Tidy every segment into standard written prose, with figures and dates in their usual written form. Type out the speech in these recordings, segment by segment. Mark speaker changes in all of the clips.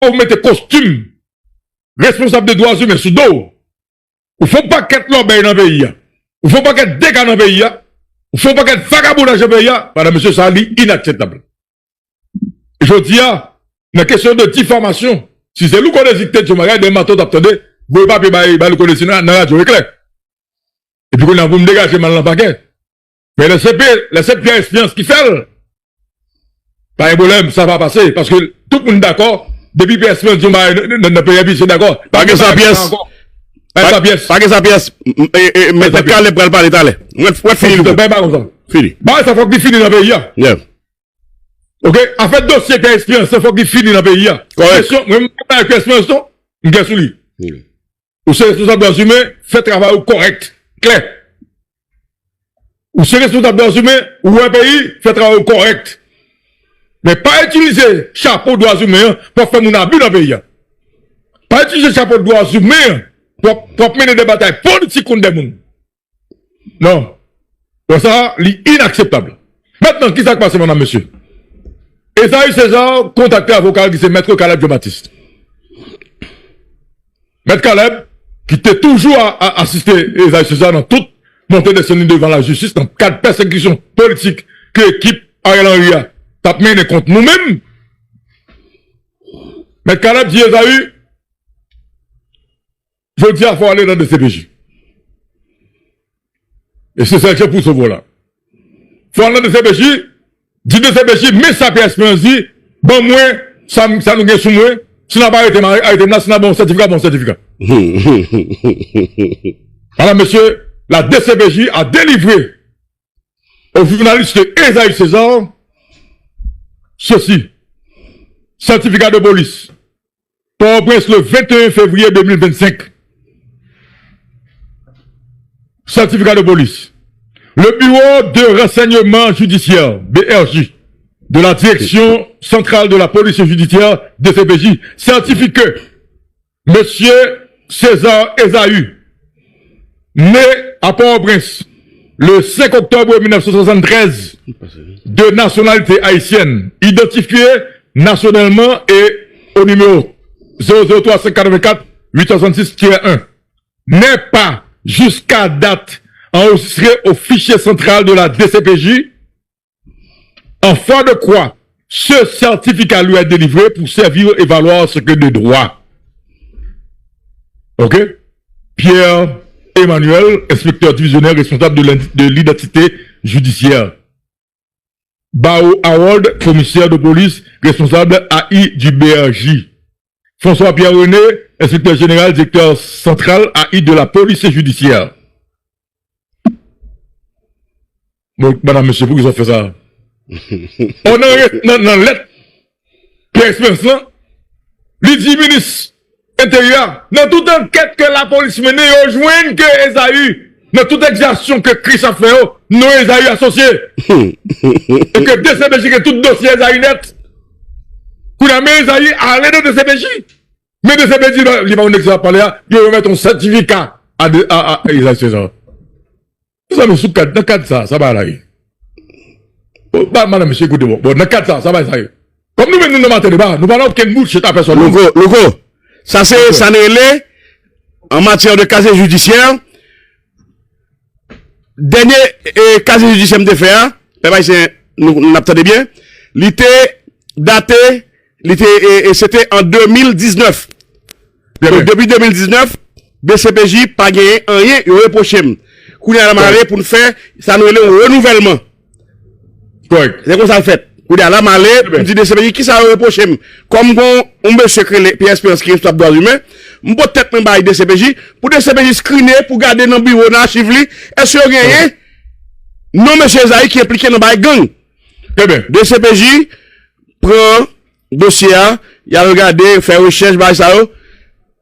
Speaker 1: vous mettez costume, responsable des droits humains sous dos. Vous ne faut pas qu'être l'obéi dans le pays. Vous ne faut pas qu'être dégâts dans le pays. Vous ne faut pas qu'être vagabondage dans le pays. Madame, monsieur, ça est inacceptable. Je dis, une question de diffamation. Si c'est nous qu'on a dicté de mariage, des matos d'attendez, vous ne pouvez pas le connaître dans la radio éclair. Et puis, vous me dégagez mal dans le paquet. Mais le CP expérience qui fait, pas un problème, ça va passer. Parce que tout le monde est d'accord. Depuis PS, ne peut c'est d'accord.
Speaker 2: Pas que sa pièce. Pas que sa pièce. Mais t'as qu'à aller pour le parler, t'as l'air. Ouais, fini. Fini.
Speaker 1: Bah, ça faut qu'il finisse dans le pays.
Speaker 2: Yeah.
Speaker 1: Ok? En fait, dossier qui a expérience, ça faut qu'il finisse dans le pays.
Speaker 2: Correct.
Speaker 1: Même avec expérience, je suis sous lui. Ou c'est responsable des humains, fait travail correct, clair. Ou c'est responsable des humains, ou un pays, fait travail correct. Mais pas utiliser chapeau de droits humains pour faire mon abus dans le pays. Pas utiliser chapeau de droits humains pour mener des batailles politiques contre des gens. Non. Donc ça, c'est inacceptable. Maintenant, qui s'est passé, madame, monsieur? Esaïe César contacté avocat qui c'est Maître Caleb Jean-Baptiste. Maître Caleb, qui était toujours à assister Esaïe César dans toute montée de scènes devant la justice, dans 4 persécutions politiques que l'équipe Ariel Henry a mené contre nous-mêmes. Maître Caleb dit Esaïe, je dis qu'il faut aller dans le DCPJ. Et c'est ça que pour ce vol-là. Il faut aller dans le DCPJ, dit DCPJ, mais ça peut espérer dit, bon, moi, ça nous gagne sous moi, si n'a pas arrêté, si n'a pas bon certificat. Madame, monsieur, la DCPJ a délivré au journaliste Esaïe César ceci. Certificat de police. Port-au-Prince le 21 février 2025. Certificat de police. Le bureau de renseignement judiciaire, BRJ, de la direction centrale de la police judiciaire, DCPJ, certifie que Monsieur César Esaü, né à Port-au-Prince le 5 octobre 1973, de nationalité haïtienne, identifié nationalement et au numéro 003 866-1, n'est pas jusqu'à date enregistré au fichier central de la DCPJ, en foi de quoi ce certificat lui est délivré pour servir et valoir ce que de droit. Ok? Pierre Emmanuel, inspecteur divisionnaire responsable de l'identité judiciaire. Bao Howard, commissaire de police, responsable AI du BRJ. François Pierre René, inspecteur général, directeur central AI de la police judiciaire. Bon, madame, monsieur, pourquoi ils ont fait ça? On a dans lettre, Pierre Expérience, lui dit ministre intérieur, dans toute enquête que la police menée, ils joignent que Esaü, dans toute exercice que Chris a fait, nous Esaü associé. Et que DCPJ, que tout dossier Esaü net. Qu'on a mis Esaü à l'aide de DCPJ. Mais DCPJ, il va on parler, il va mettre un certificat à Esaü César. Ça me sous dans 4 ça va aller. Madame, monsieur, écoutez-moi. Bon, dans 4 ça va aller. Comme nous venons de matin débat, nous parlons aucune bouche chez ta personne.
Speaker 2: Loco, ça c'est, ça n'est en matière de casier judiciaire. Dernier casier judiciaire de faire, nous l'attendez bien. Il était daté, et c'était en 2019. Donc, depuis 2019, BCPJ pas gagné rien, il reproché. Qu'on a marre pour nous faire, ça nous est un renouvellement.
Speaker 1: Correct.
Speaker 2: C'est comme ça le fait. Qu'on a la marre, pour dire DCPJ, qui ça reproché? Comme on monsieur Pierre Expérience qui est responsable des droits humains, on peut peut-être même bailler DCPJ, pour DCPJ screener, pour garder dans le bureau, dans l'archive, est-ce qu'il y a rien? Non, monsieur Esaï qui est impliqué dans le gang.
Speaker 1: Très bien.
Speaker 2: DCPJ prend dossier, il a regardé, fait recherche, bailler ça,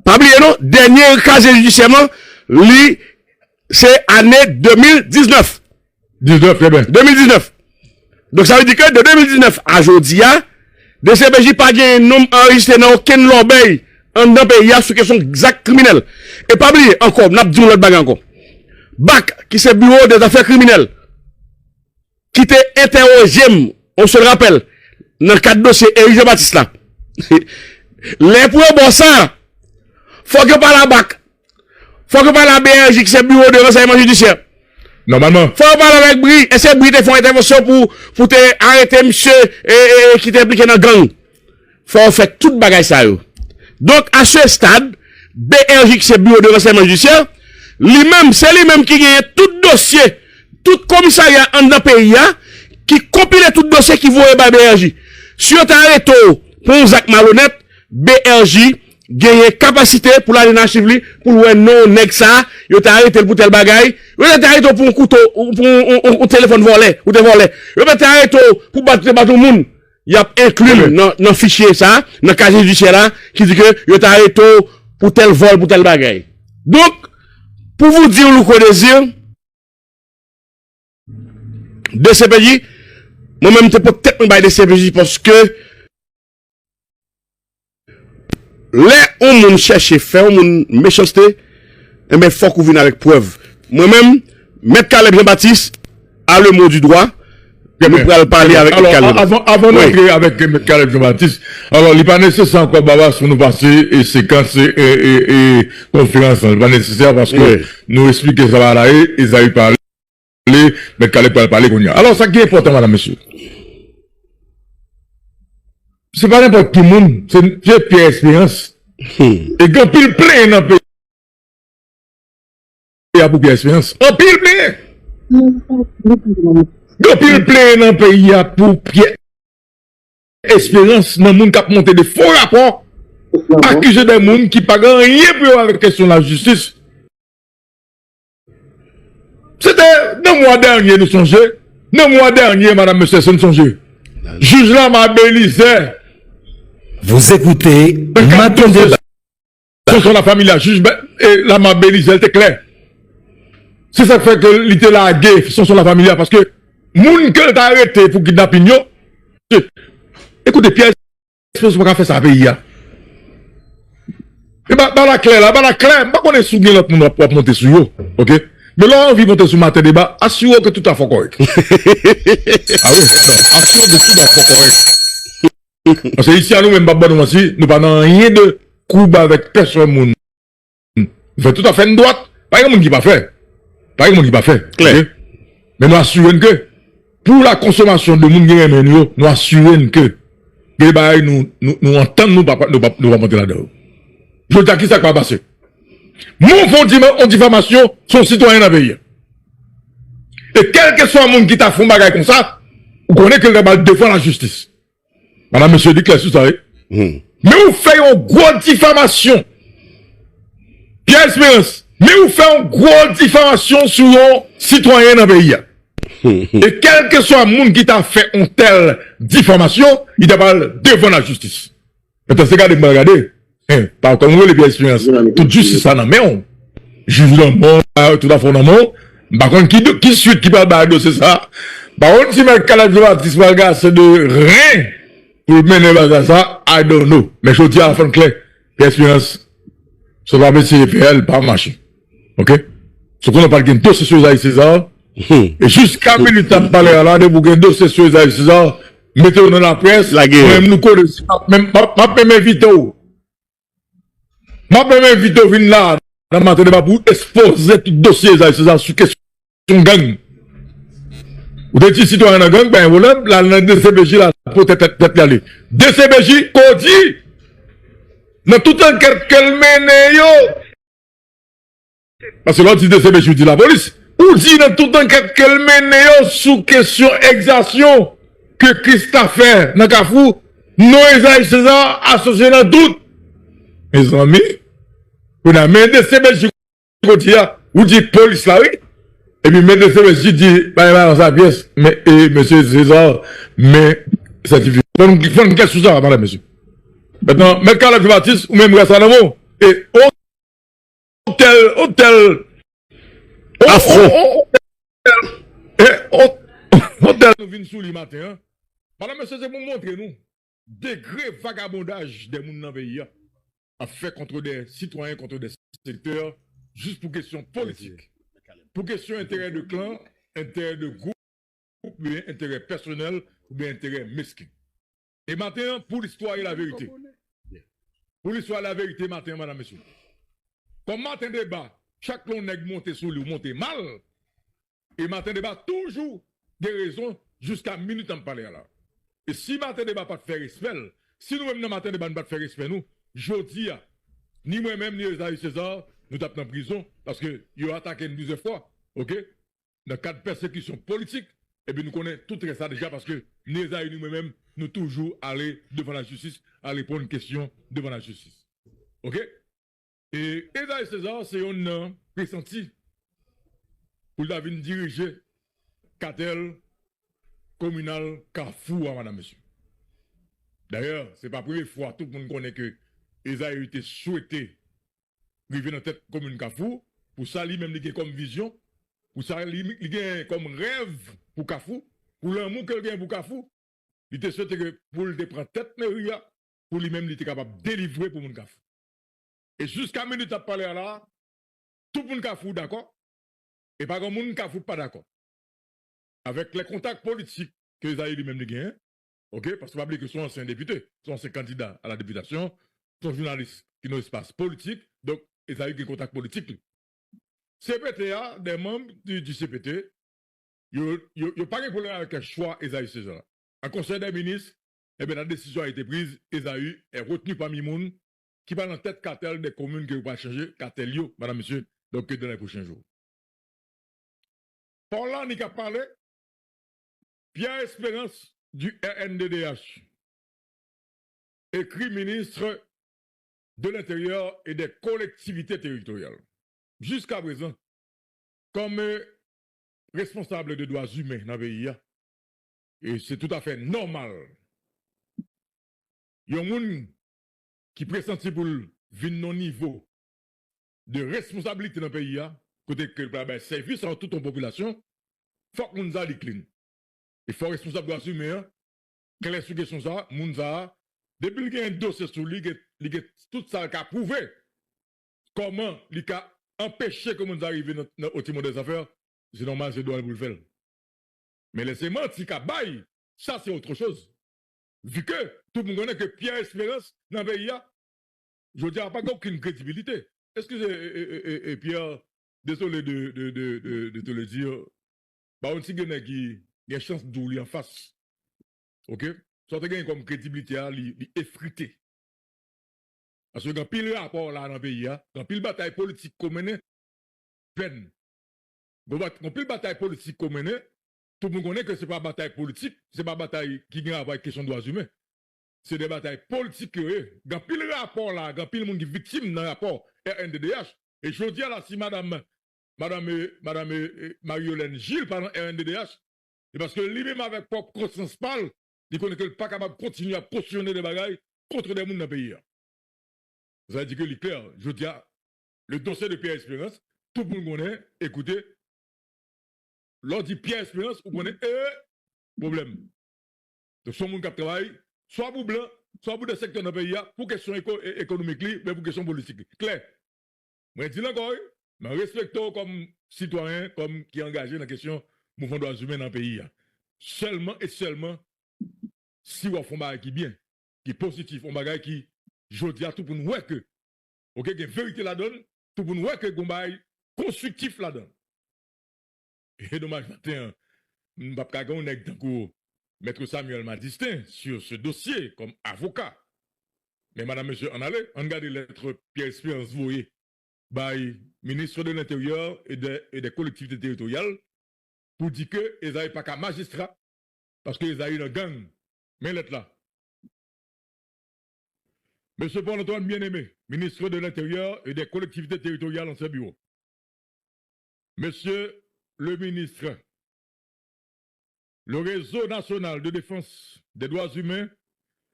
Speaker 2: pas oublier non, dernier casier judiciairement, lui, c'est année 2019.
Speaker 1: 19, très bien.
Speaker 2: 2019. Donc ça veut dire que de 2019 à aujourd'hui, DCPJ pas gagné un nom enregistré dans aucun lobby en dans pays sur question exact criminelle. Et pas oublier encore, n'a pas dit l'autre bagarre encore. BAC, qui c'est bureau des affaires criminelles, qui t'est interrogé, on se le rappelle, dans le cadre de dossier Éric Jean-Baptiste là. les pour bon ça, faut que par la BAC, faut que par la BRJ, qui c'est bureau de renseignement judiciaire.
Speaker 1: Normalement.
Speaker 2: Faut parler avec Bri, et c'est Bri qui font intervention pour te arrêter monsieur qui t'est impliqué dans la gang. Faut faire toute bagaille ça yo. Donc, à ce stade, BRJ, qui c'est bureau de renseignement judiciaire, lui-même, c'est lui-même qui gagne tout dossier, tout commissariat en dans pays, qui compile tout dossier qui voit par BRJ. Si on t'arrête pour un Zach malhonnête, BRJ gagne capacité pour aller dans Chivli, pour le non, nèg ça, yo t'arrête pour tel bagaille, yo t'arrête pour un couteau, pour un téléphone volé, ou te volé, yo t'arrête pour battre monde. Il y a inclus dans fichier ça, dans casier judiciaire là, qui dit que yo t'arrête pour tel vol, pour tel bagaille. Donc, pour vous dire le qu'on désire, DCPJ, moi-même, je peux peut-être me bailler DCPJ parce que là, on cherche faire, on méchanceté, et bien, faut qu'on vienne avec preuve. Moi-même, M. Caleb Jean-Baptiste a le mot du droit. Nous pourrons parler avec M. Caleb.
Speaker 1: Avant d'entrer avec M. Caleb Jean-Baptiste, alors, il n'est pas nécessaire encore, Baba, sur nous passer et séquences et conférences. Il n'est pas nécessaire parce que nous expliquons ça va là et ils ont parlé, M. Caleb va parler qu'on y a. Alors, ça qui est important, madame, monsieur. C'est pas n'importe qui monde, c'est Pierre Espérance. Et quand pile plein dans le pays, il y a pour Pierre Espérance. En pile plein! Quand pile plein dans le pays, il y a pour Pierre Espérance, dans le monde qui a monté des faux rapports, accuser des gens qui ne pas rien pour avec la question de la justice. C'était dans le mois dernier, nous songeons. Dans le mois dernier, madame, monsieur, nous songeons. Juge là m'a bélisé.
Speaker 3: Vous écoutez Matin Débat.
Speaker 1: Sur la famille, la juge, la m'a bélisé, elle était claire. C'est ça qui fait que l'ité la guerre, sur la famille, parce que, moun que t'a arrêté pour kidnapping yo. Écoutez, Pierre, je ne peux pas faire ça à pays. Et bah la claire, bah qu'on est soumis l'autre monde pour monter sur yo. Ok? Mais là, on vit monter sur Matin Débat, assurez que tout a fait correct. Ah oui, assurez que tout a fait correct. Parce que ici, à nous-mêmes, nous aussi, nous n'avons rien de coup avec personne. Nous faisons tout à fait une droite. Pas un monde qui pas fait. Pas un monde qui pas fait.
Speaker 2: Claire.
Speaker 1: Mais nous assurons que, pour la consommation de monde, nous assurons que, nous entendons, nous pas monter là-dedans. Je veux dire, qui ça va passer? Nous faisons diffamation, son citoyen dans le pays. Et quel que soit le monde qui t'a fait un bagage comme ça, vous connaissez que le va défendre la justice. Madame, monsieur dit que c'est ça. Mais vous faites une grosse diffamation. Pierre Espérance. Mais vous faites une grosse diffamation sur un citoyen dans le pays. Et quel que soit le monde qui t'a fait une telle diffamation, il t'a pas devant la justice. Maintenant, c'est regardez. Par contre, les Pierre Espérance. Tout juste ça dans le juge dans le monde, tout à fait dans le monde. Par contre, qui suit qui parle de c'est ça? Par contre, si M. Caleb Jean-Baptiste regarde, c'est de rien. Pour mener ça, I don't know. Mais je dis à la fin clair, l'expérience, ce va mettre CFL, pas marcher. Ok? Ce qu'on a parlé d'un dossier sur Isaïe César, et jusqu'à minute à parler là, de vous un dossier sur Isaïe César, mettez-vous dans la presse,
Speaker 2: la guerre.
Speaker 1: Même nous connaissons, même, ma m'invite venir là, dans le matin débat pour exposer tout dossier Isaïe César sur question gang. Ou des citoyens dans gang, ben, voilà, la DCBJ, là, pour peut-être y aller. DCBJ, qu'on dit, dans toute enquête qu'elle mène, yo. Parce que l'autre dit DCBJ, dit la police. Ou dit dans toute enquête qu'elle mène, yo, sous question exaction, que Christophe fait, dans Kafou, non, Isaïe César, associé dans tout. Mes amis, on a mis DCBJ, qu'on dit, ou dit police, là, oui. Et puis, M. CBJ dit, dans sa pièce, mais, monsieur César, mais, certifié. Faut une question ça, madame, monsieur. Maintenant, M. Caleb Jean-Baptiste, ou même Rassanamo, et, hôtel,
Speaker 2: affront.
Speaker 1: Hôtel, nous venons sous le matin, hein. Madame, monsieur, c'est pour montrer nous, degré vagabondage des gens dans le pays, à faire contre des citoyens, contre des secteurs, juste pour question politique. Pour question intérêt de clan, intérêt de groupe, ou bien intérêt personnel, ou bien intérêt mesquin. Et maintenant, pour l'histoire et la vérité. pour l'histoire la vérité matin, madame, monsieur. Comme matin débat, chaque long nègre monte sur lui, monte mal. Et matin débat, toujours des raisons jusqu'à minute en parler là. Et si matin débat pas de faire respect, si nous-mêmes dans matin débat ne pas de faire respect, nous, jodi, ni moi-même, ni Esaïe César, nous tapons en prison, parce que, ils ont attaqué une plusieurs fois, ok? Dans le cadre de persécution politique, et bien nous connaissons tout ça déjà, parce que, ni Esaïe, ni moi-même, nous toujours aller devant la justice, aller prendre une question devant la justice. Ok? Et Esaïe César, c'est un pressenti pour la venir diriger cartel communal Carrefour, madame, monsieur. D'ailleurs, c'est pas la première fois, tout le monde connaît que Esaïe était souhaité arriver dans tête commune Carrefour. Pour ça, lui-même, il a comme vision. Pour ça, il a comme rêve pour Carrefour. Pour l'amour qu'il a pour Carrefour. Il était souhaité que pour le prendre tête, pour lui-même, il était capable de délivrer pour mon Carrefour. Et jusqu'à minute à parler là, tout le monde Carrefour d'accord. Et pas comme monde Carrefour pas d'accord. Avec les contacts politiques que Esaïe lui-même a gagné, ok, parce que vous oublier que son ancien député, son ancien candidat à la députation, son journaliste qui n'a espace politique, donc Esaïe a un contact politique. CPTA, des membres du CPT, ils pas de problème avec le choix Esaïe César. En conseil des ministres, eh bien, la décision a été prise, Esaïe est retenu parmi moun qui va dans tête cartel des communes qui vont changer, cartel yo, madame, monsieur, donc dans les prochains jours. Par là, on a parlé, Pierre Espérance du RNDDH, écrit ministre de l'Intérieur et des collectivités territoriales. Jusqu'à présent, comme responsable de droits humains dans le pays, et c'est tout à fait normal, il y a un monde qui pressenti pour venir au niveau de responsabilité dans le pays, côté que le service à toute la population, il faut que nous nous clean. Il faut responsable de droits humains, quelle est la question ça, Mounza, depuis qu'il y a un dossier sur lui, il y a tout ça qui a prouvé comment il a empêché que nous arrivions au timon des affaires, c'est normal, c'est doit le faire. Mais les sémantiques à bail, ça c'est autre chose. Vu que tout le monde connaît que Pierre Espérance dans le pays, je dis pas aucune crédibilité. Est-ce que Pierre, désolé de te le dire, bah on sait qu'il y a chance d'oublier en face. Ok? Soit tu comme crédibilité, il effrité. Parce que quand pile rapport là dans le pays, quand pile bataille politique commune, peine. Quand pile bataille politique commune, tout le monde connaît que c'est pas bataille politique, c'est pas bataille qui gagne avec question de droits humains. C'est des batailles politiques. Quand pile rapport là, quand pile monde qui victime dans le rapport RNDDH, et je dis là, si madame Marie-Hélène Gilles, pardon, RNDDH, c'est parce que lui-même avec propre conscience parle, il connaît que pas capable de continuer à cautionner des bagailles contre des gens dans le pays. Vous avez dit que clair, je dis, le dossier de Pierre Espérance, tout le monde connaît, écoutez, l'on dit Pierre Espérance, vous connaissez, problème. Donc, son monde qui travaille, soit pour blanc, soit pour des secteurs dans le pays, pour question économique, mais pour question politique. Clair. Moi, je dis encore, mais respectons comme citoyen, comme qui est engagé dans la question mouvement droits humains dans le pays. Seulement et seulement, si vous faites un bagage qui est bien, qui est positif, un bagage qui, je dis à tout pour nous voir que, ok, qu'il y a une vérité là-dedans, tout pour nous voir que un bagage constructif là-dedans. Et dommage, matin, nous ne pouvons pas gagner Maître Samuel m'a distinct sur ce dossier comme avocat. Mais madame, monsieur, en allez, on regarde lettre Pierre Espérance voyez, by ministre de l'Intérieur et des collectivités territoriales, pour dire que Esaïe pas qu'un magistrat, parce que Esaïe est un gang. Mais lettre là. Monsieur Paul-Antoine Bien-Aimé, ministre de l'Intérieur et des collectivités territoriales en ce bureau. Monsieur le ministre, le réseau national de défense des droits humains,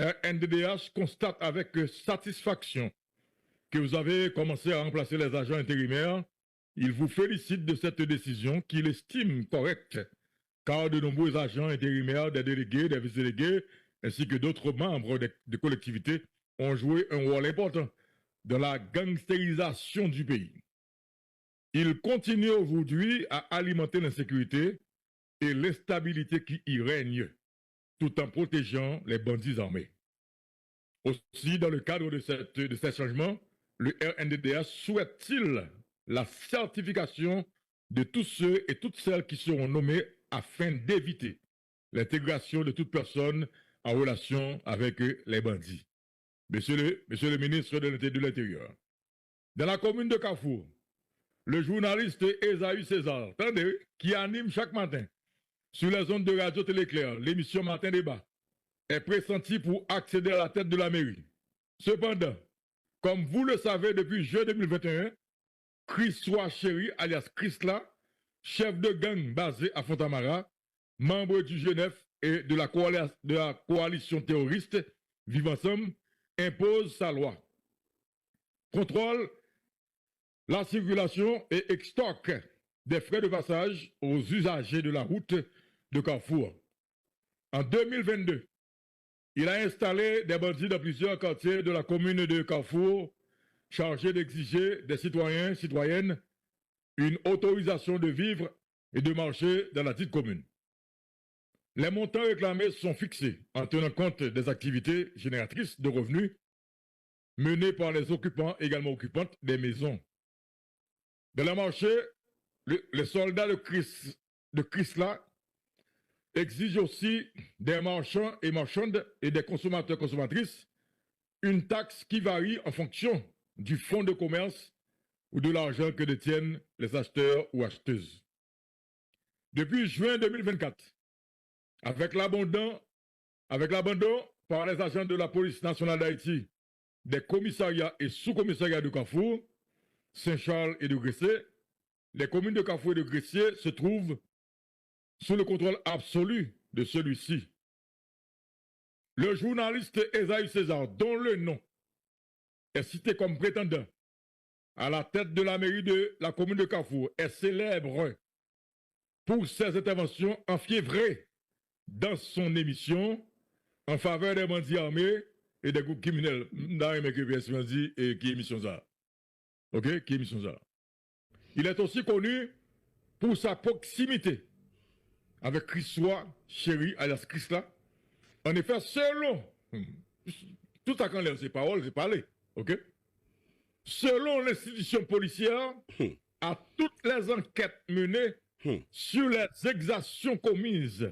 Speaker 1: RNDDH, constate avec satisfaction que vous avez commencé à remplacer les agents intérimaires. Il vous félicite de cette décision qu'il estime correcte, car de nombreux agents intérimaires, des délégués, des vice-délégués, ainsi que d'autres membres des collectivités ont joué un rôle important dans la gangstérisation du pays. Ils continuent aujourd'hui à alimenter l'insécurité et l'instabilité qui y règne, tout en protégeant les bandits armés. Aussi, dans le cadre de ces changements, le RNDDH souhaite-t-il la certification de tous ceux et toutes celles qui seront nommés afin d'éviter l'intégration de toute personne en relation avec les bandits. Monsieur le ministre de l'Intérieur, dans la commune de Carrefour, le journaliste Esaü César, attendez, qui anime chaque matin sur les ondes de Radio Téléclair l'émission Matin Débat, est pressenti pour accéder à la tête de la mairie. Cependant, comme vous le savez depuis juin 2021, Christois Chéri, alias Chrisla, chef de gang basé à Fontamara, membre du Genève et de la coalition terroriste Vivre Ensemble, impose sa loi. Contrôle la circulation et extorque des frais de passage aux usagers de la route de Carrefour. En 2022, il a installé des bandits dans plusieurs quartiers de la commune de Carrefour, chargés d'exiger des citoyens et citoyennes une autorisation de vivre et de marcher dans la dite commune. Les montants réclamés sont fixés en tenant compte des activités génératrices de revenus menées par les occupants, également occupantes des maisons. Dans le marché, les soldats de Chrysler exigent aussi des marchands et marchandes et des consommateurs consommatrices une taxe qui varie en fonction du fonds de commerce ou de l'argent que détiennent les acheteurs ou acheteuses. Depuis juin 2024, avec l'abandon par les agents de la police nationale d'Haïti des commissariats et sous-commissariats de Carrefour, Saint-Charles et de Gressier, les communes de Carrefour et de Gressier se trouvent sous le contrôle absolu de celui-ci. Le journaliste Esaü César, dont le nom est cité comme prétendant à la tête de la mairie de la commune de Carrefour, est célèbre pour ses interventions enfiévrées dans son émission en faveur des bandits armés et des groupes criminels. Qui émission ça? Ok, qui émission ça? Il est aussi connu pour sa proximité avec Christois Chéri, alias Chrisla. En effet, selon tout à quand ses paroles, j'ai parlé, ok? Selon l'institution policière, à toutes les enquêtes menées sur les exactions commises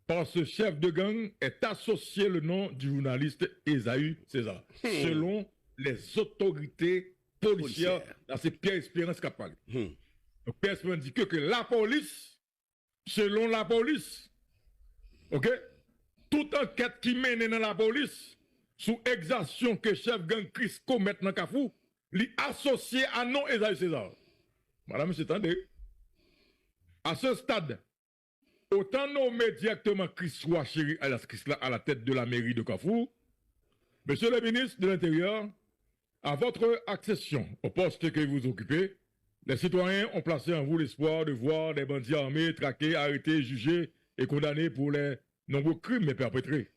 Speaker 1: par ce chef de gang est associé le nom du journaliste Esaü César. Selon les autorités policières, là c'est Pierre Espérance qui a parlé. Donc Pierre Espérance dit que la police, selon la police, ok, toute enquête qui mène dans la police, sous exaction que chef gang Chris commet dans Carrefour, lui associé à nom Esaü César. Madame, c'est attendez. À ce stade, autant nommer directement Christois Chéri alias Chrisla à la tête de la mairie de Carrefour, Monsieur le ministre de l'Intérieur, à votre accession au poste que vous occupez, les citoyens ont placé en vous l'espoir de voir des bandits armés traqués, arrêtés, jugés et condamnés pour les nombreux crimes perpétrés.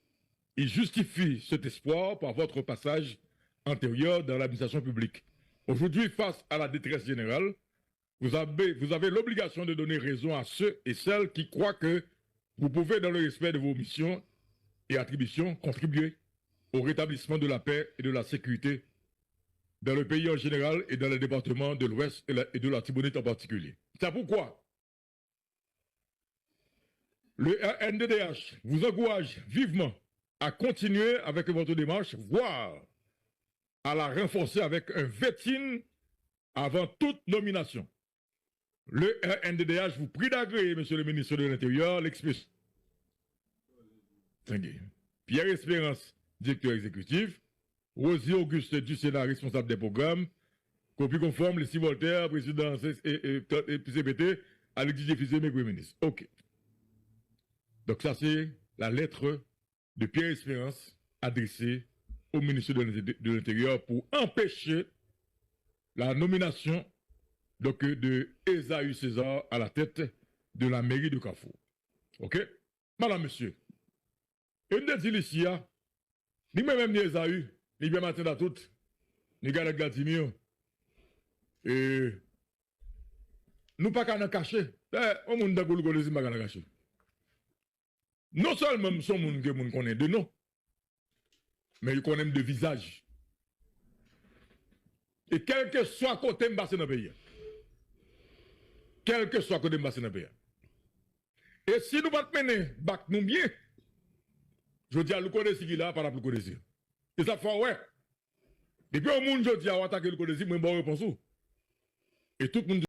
Speaker 1: Ils justifient cet espoir par votre passage antérieur dans l'administration publique. Aujourd'hui, face à la détresse générale, vous avez l'obligation de donner raison à ceux et celles qui croient que vous pouvez, dans le respect de vos missions et attributions, contribuer au rétablissement de la paix et de la sécurité dans le pays en général et dans les départements de l'Ouest et de la Tibonite en particulier. C'est pourquoi le RNDDH vous encourage vivement à continuer avec votre démarche, voire à la renforcer avec un vetting avant toute nomination. Le RNDDH vous prie d'agréer, Monsieur le ministre de l'Intérieur, l'expression. Pierre Espérance, directeur exécutif, Rosie Auguste du Sénat, responsable des programmes, copie conforme, les 6 Voltaire, président et CPT, Alexis Jeffisé, mes premiers ministres. Ok. Donc ça, c'est la lettre de Pierre Espérance adressée au ministre de l'Intérieur pour empêcher la nomination donc, de Esaü César à la tête de la mairie de Carrefour. Ok? Madame, monsieur, une des ici, ni même ni Esaü, ni bien matin à toutes, ni Galek Vladimir, et nous pas qu'à nous cacher. On monde dans le Golesi, pas qu'à nous cacher. Non seulement nous sommes gens qui connaissent de nous, mais ils connaissent de visage. Et quel que soit côté m'bassé dans le pays. Quel que soit côté m'bassé dans le pays. Et si nous pas mener, bac nous bien, je dis à nous connaître qui là, par rapport à nous connaître. Et ça fait ouais. Et puis au monde, je dis à attaquer le connaître, moi, bon réponse. Et tout le monde